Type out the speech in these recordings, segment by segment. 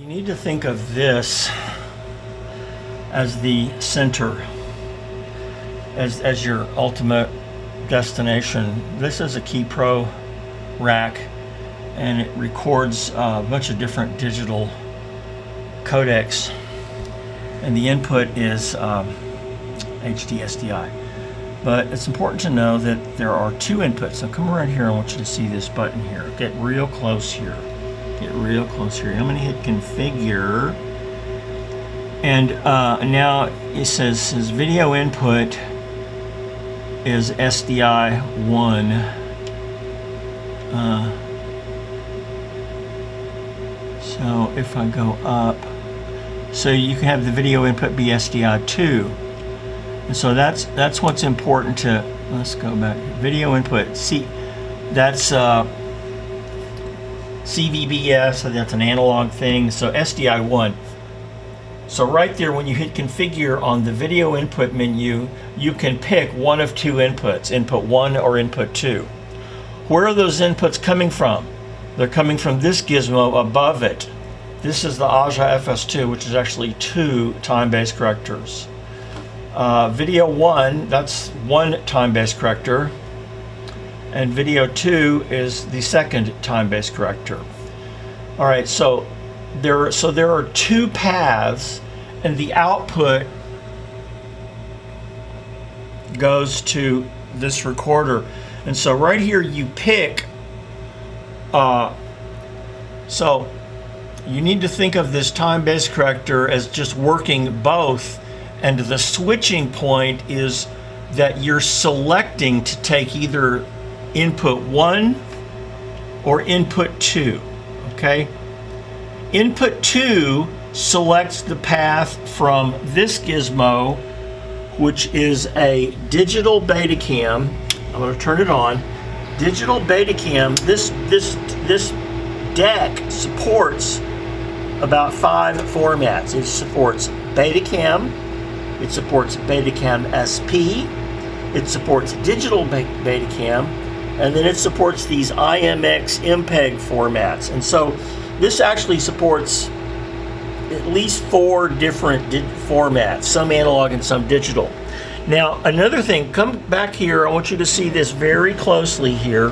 You need to think of this as the center, as your ultimate destination. This is a KeyPro rack, and it records a bunch of different digital codecs, and the input is HD SDI. But it's important to know that there are two inputs. So come around here, I want you to see this button here. Get real close here. Get real close here. I'm going to hit configure, and now it says video input is SDI 1. So if I go up, so you can have the video input be SDI 2. And so that's what's important to, let's go back, video input. See, that's CVBS, so that's an analog thing, so SDI 1. So right there, when you hit configure on the video input menu, you can pick one of two inputs, input 1 or input 2. Where are those inputs coming from? They're coming from this gizmo above it. This is the Aja FS2, which is actually 2 time-based correctors. Video 1, that's 1 time-based corrector, and video 2 is the second time-based corrector. All right, so there are 2 paths, and the output goes to this recorder. And so right here you pick, so you need to think of this time-based corrector as just working both, and the switching point is that you're selecting to take either input 1 or input 2, okay? Input 2 selects the path from this gizmo, which is a digital Betacam. I'm going to turn it on. Digital Betacam, this deck supports about 5 formats. It supports Betacam, it supports Betacam SP, it supports digital Betacam, and then it supports these IMX MPEG formats. And so this actually supports at least 4 different formats, some analog and some digital. Now, another thing, come back here, I want you to see this very closely here.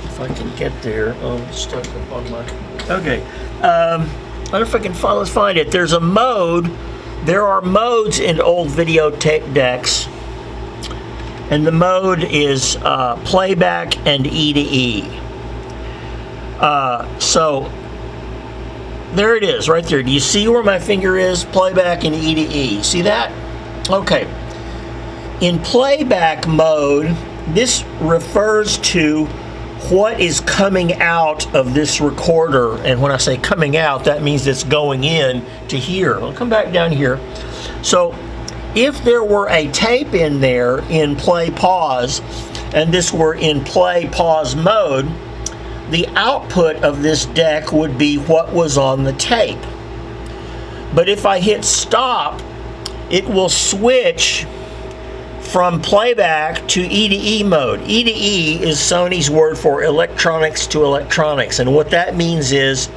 If I can get there. Oh, I'm stuck up on my, okay. I don't know if I can find, let's find it. There's a mode. There are modes in old video tape decks, and the mode is playback and E to E. So there it is right there. Do you see where my finger is? Playback and E to E. See that? Okay. In playback mode, this refers to what is coming out of this recorder. And when I say coming out, that means it's going in to here. I'll come back down here. So if there were a tape in there in play pause, and this were in play pause mode, the output of this deck would be what was on the tape. But if I hit stop, it will switch from playback to E to E mode. E to E is Sony's word for electronics to electronics, and what that means is,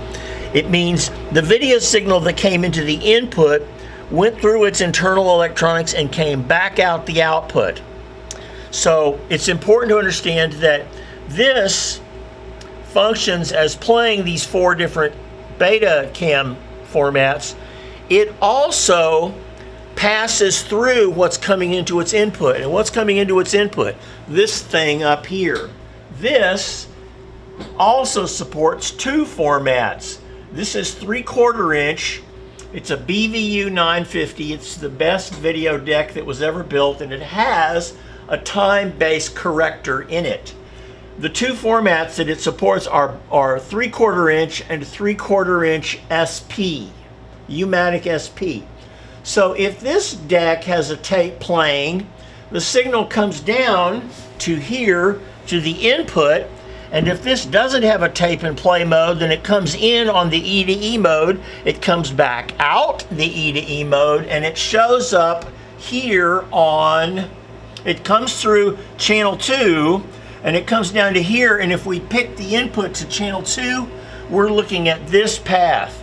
it means the video signal that came into the input went through its internal electronics and came back out the output. So it's important to understand that this functions as playing these 4 different Betacam formats. It also passes through what's coming into its input. And what's coming into its input? This thing up here. This also supports 2 formats. This is 3/4 inch. It's a BVU 950. It's the best video deck that was ever built, and it has a time-based corrector in it. The 2 formats that it supports are 3/4 inch and 3/4 inch SP, U-matic SP. So if this deck has a tape playing, the signal comes down to here to the input, and if this doesn't have a tape and play mode, then it comes in on the E to E mode, it comes back out the E to E mode, and it shows up here on, it comes through channel 2, and it comes down to here, and if we pick the input to channel 2, we're looking at this path.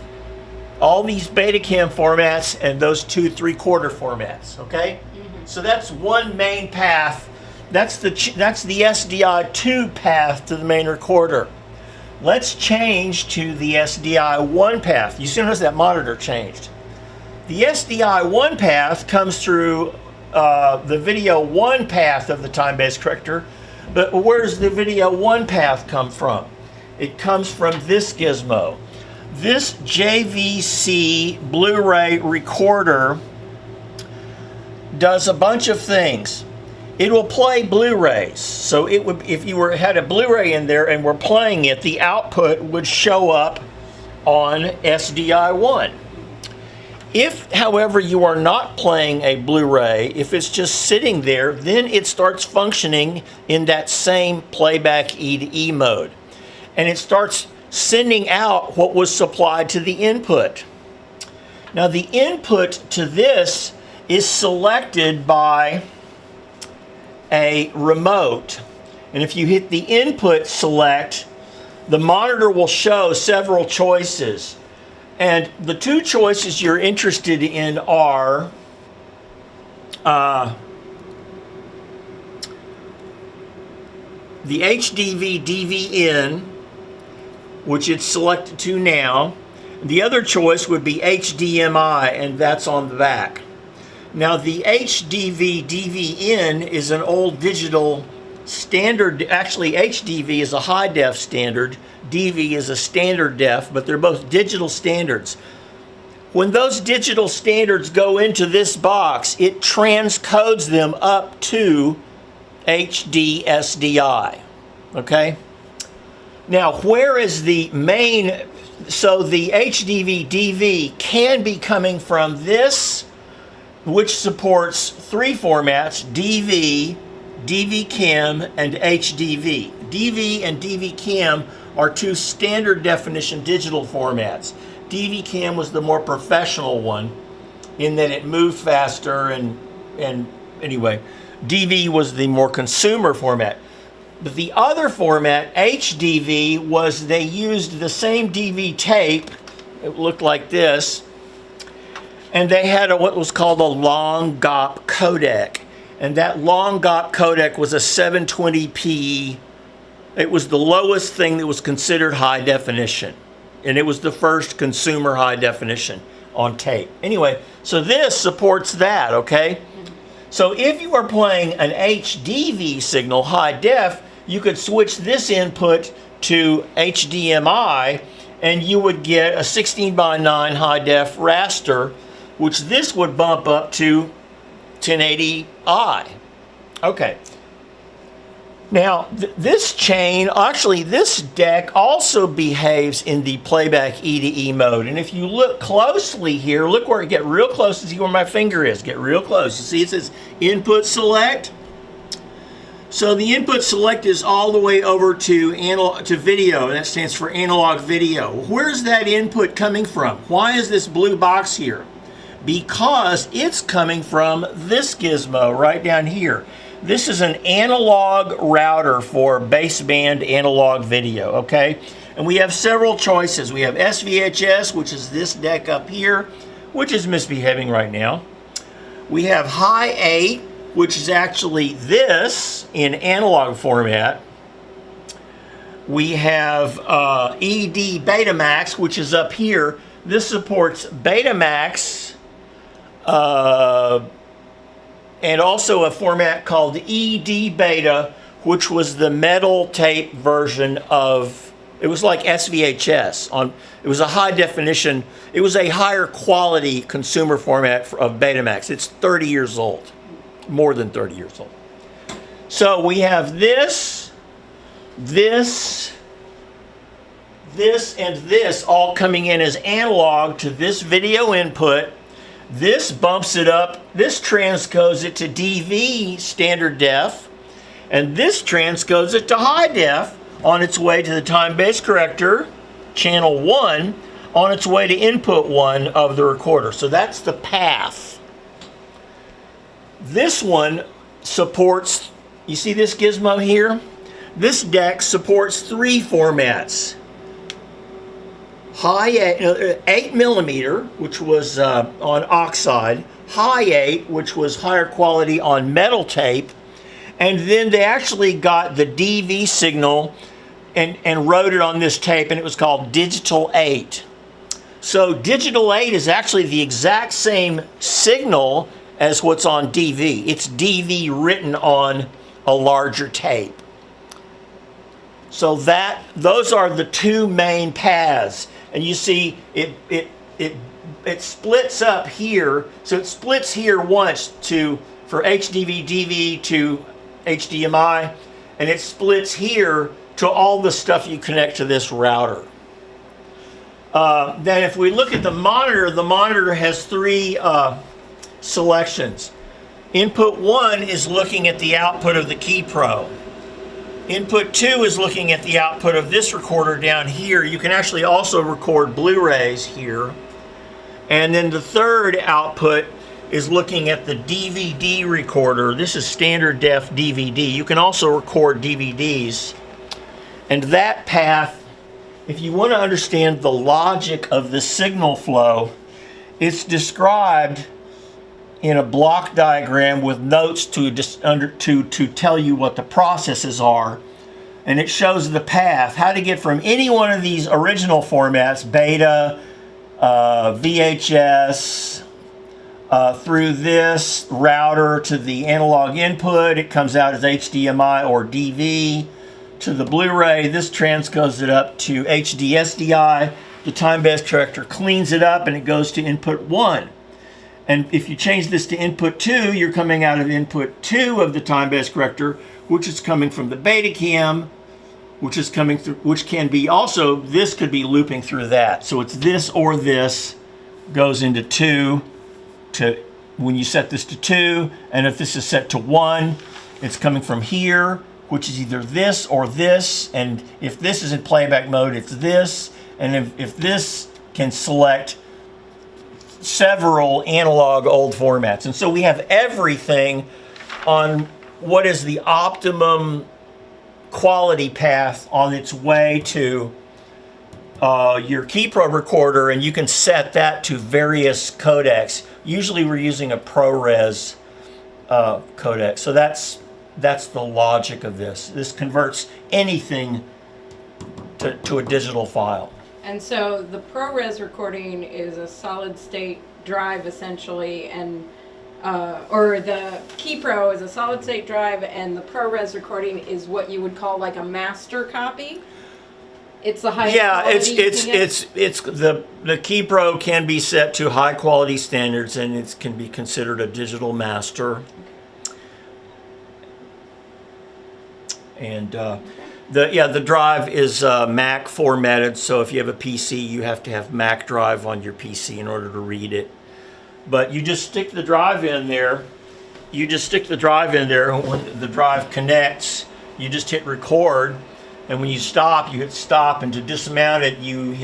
all these Betacam formats and those 2 3/4 formats, okay? So that's one main path. That's the SDI2 path to the main recorder. Let's change to the SDI1 path. You see, notice that monitor changed. The SDI1 path comes through the video 1 path of the time-based corrector, but where does the video 1 path come from? It comes from this gizmo. This JVC Blu-ray recorder does a bunch of things. It will play Blu-rays. So it would, if you had a Blu-ray in there and were playing it, the output would show up on SDI1. If, however, you are not playing a Blu-ray, if it's just sitting there, then it starts functioning in that same playback E/E mode. And it starts sending out what was supplied to the input. Now the input to this is selected by a remote. And if you hit the input select, the monitor will show several choices. And the 2 choices you're interested in are the HDV DVN, which it's selected to now. The other choice would be HDMI, and that's on the back. Now the HDV DVN is an old digital standard. Actually, HDV is a high def standard. DV is a standard def, but they're both digital standards. When those digital standards go into this box, it transcodes them up to HD SDI. Okay? Now, where is the main? So the HDV DV can be coming from this, which supports 3 formats: DV, DV-Cam, and HDV. DV and DV-Cam are 2 standard definition digital formats. DV-Cam was the more professional one in that it moved faster, and anyway, DV was the more consumer format. But the other format, HDV, was they used the same DV tape. It looked like this. And they had what was called a long GOP codec. And that long GOP codec was a 720p. It was the lowest thing that was considered high definition. And it was the first consumer high definition on tape. Anyway, so this supports that, okay? So if you are playing an HDV signal, high def, you could switch this input to HDMI and you would get a 16:9 high def raster, which this would bump up to 1080i. Okay. Now, this chain, actually this deck also behaves in the playback E/E mode. And if you look closely here, look where, get real close to see where my finger is. Get real close. You see it says input select? So the input select is all the way over to video, and that stands for analog video. Where's that input coming from? Why is this blue box here? Because it's coming from this gizmo right down here. This is an analog router for baseband analog video, okay? And we have several choices. We have SVHS, which is this deck up here, which is misbehaving right now. We have High 8, which is actually this in analog format. We have ED Betamax, which is up here. This supports Betamax, and also a format called ED Beta, which was the metal tape version of, it was like SVHS. It was a high definition, it was a higher quality consumer format of Betamax. It's 30 years old, more than 30 years old. So we have this, and this all coming in as analog to this video input. This bumps it up, this transcodes it to DV standard def, and this transcodes it to high def on its way to the time-based corrector, channel 1, on its way to input 1 of the recorder. So that's the path. This one supports, you see this gizmo here? This deck supports 3 formats. high 8 millimeter, which was on oxide, high 8, which was higher quality on metal tape, and then they actually got the DV signal and wrote it on this tape, and it was called Digital 8. So Digital 8 is actually the exact same signal as what's on DV. It's DV written on a larger tape. So those are the two main paths. And you see it splits up here. So it splits here once for HDV, DV to HDMI, and it splits here to all the stuff you connect to this router. Then if we look at the monitor has three selections. Input 1 is looking at the output of the KeyPro. Input 2 is looking at the output of this recorder down here. You can actually also record Blu-rays here. And then the third output is looking at the DVD recorder. This is standard def DVD. You can also record DVDs. And that path, if you want to understand the logic of the signal flow, it's described in a block diagram with notes to tell you what the processes are. And it shows the path, how to get from any one of these original formats, beta, VHS, through this router to the analog input. It comes out as HDMI or DV to the Blu-ray. This transcodes it up to HD SDI. The time-based corrector cleans it up and it goes to input 1. And if you change this to input 2, you're coming out of input 2 of the time-based corrector, which is coming from the Betacam, which is coming through, which can be also, this could be looping through that. So it's this or this goes into 2 when you set this to 2, and if this is set to 1, it's coming from here, which is either this or this, and if this is in playback mode, it's this, and if this can select several analog old formats. And so we have everything on what is the optimum quality path on its way to your KeyPro recorder, and you can set that to various codecs. Usually we're using a ProRes codec. So that's the logic of this. This converts anything to a digital file. And so the ProRes recording is a solid state drive essentially, and or the KeyPro is a solid state drive, and the ProRes recording is what you would call like a master copy. It's the highest quality. It's the KeyPro can be set to high quality standards, and it can be considered a digital master. And the drive is Mac formatted, so if you have a PC, you have to have Mac drive on your PC in order to read it. But you just stick the drive in there. When the drive connects, you just hit record, and when you stop, you hit stop, and to dismount it, you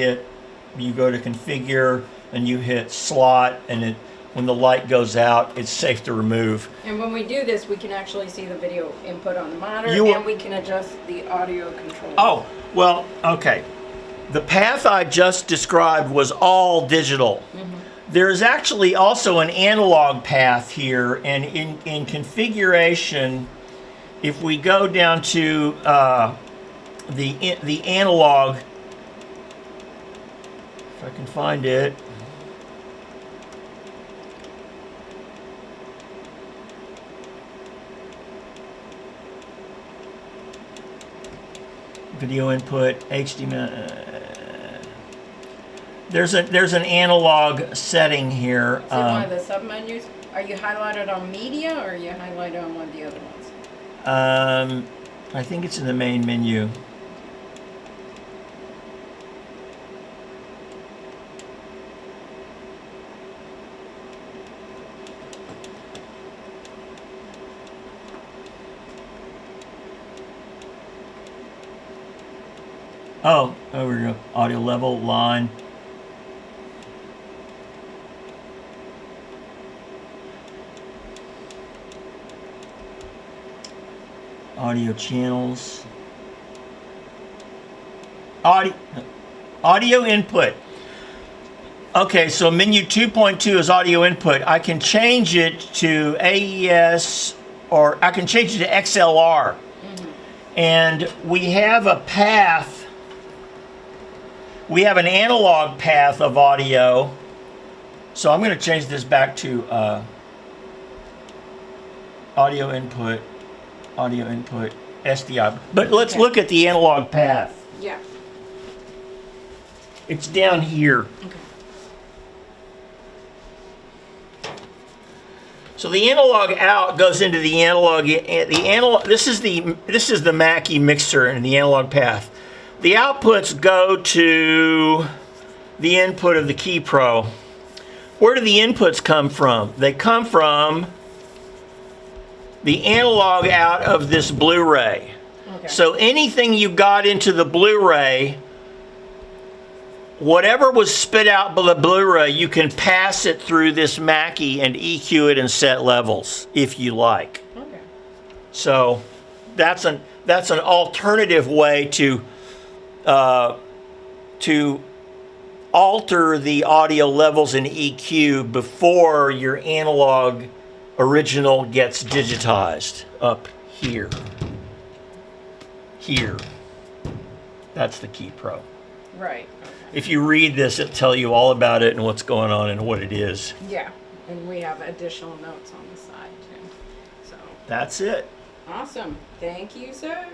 go to configure, and you hit slot, and when the light goes out, it's safe to remove. And when we do this, we can actually see the video input on the monitor, and we can adjust the audio control. Oh, well, okay. The path I just described was all digital. Mm-hmm. There's actually also an analog path here, and in configuration, if we go down to the analog, if I can find it. Video input, HDMI. There's an analog setting here. Is it one of the submenus? Are you highlighted on media, or are you highlighted on one of the other ones? I think it's in the main menu. Oh, there we go. Audio level, line. Audio channels. Audio input. Okay, so menu 2.2 is audio input. I can change it to AES, or I can change it to XLR. And we have a path. We have an analog path of audio. So I'm going to change this back to audio input, SDI. But let's look at the analog path. Yeah. It's down here. Okay. So the analog out goes into the analog. This is the Mackie mixer in the analog path. The outputs go to the input of the KeyPro. Where do the inputs come from? They come from the analog out of this Blu-ray. Okay. So anything you got into the Blu-ray, whatever was spit out by the Blu-ray, you can pass it through this Mackie and EQ it and set levels if you like. Okay. So that's an alternative way to alter the audio levels in EQ before your analog original gets digitized up here. Here. That's the KeyPro. Right. If you read this, it'll tell you all about it and what's going on and what it is. Yeah. And we have additional notes on the side too. So That's it. awesome. Thank you, sir.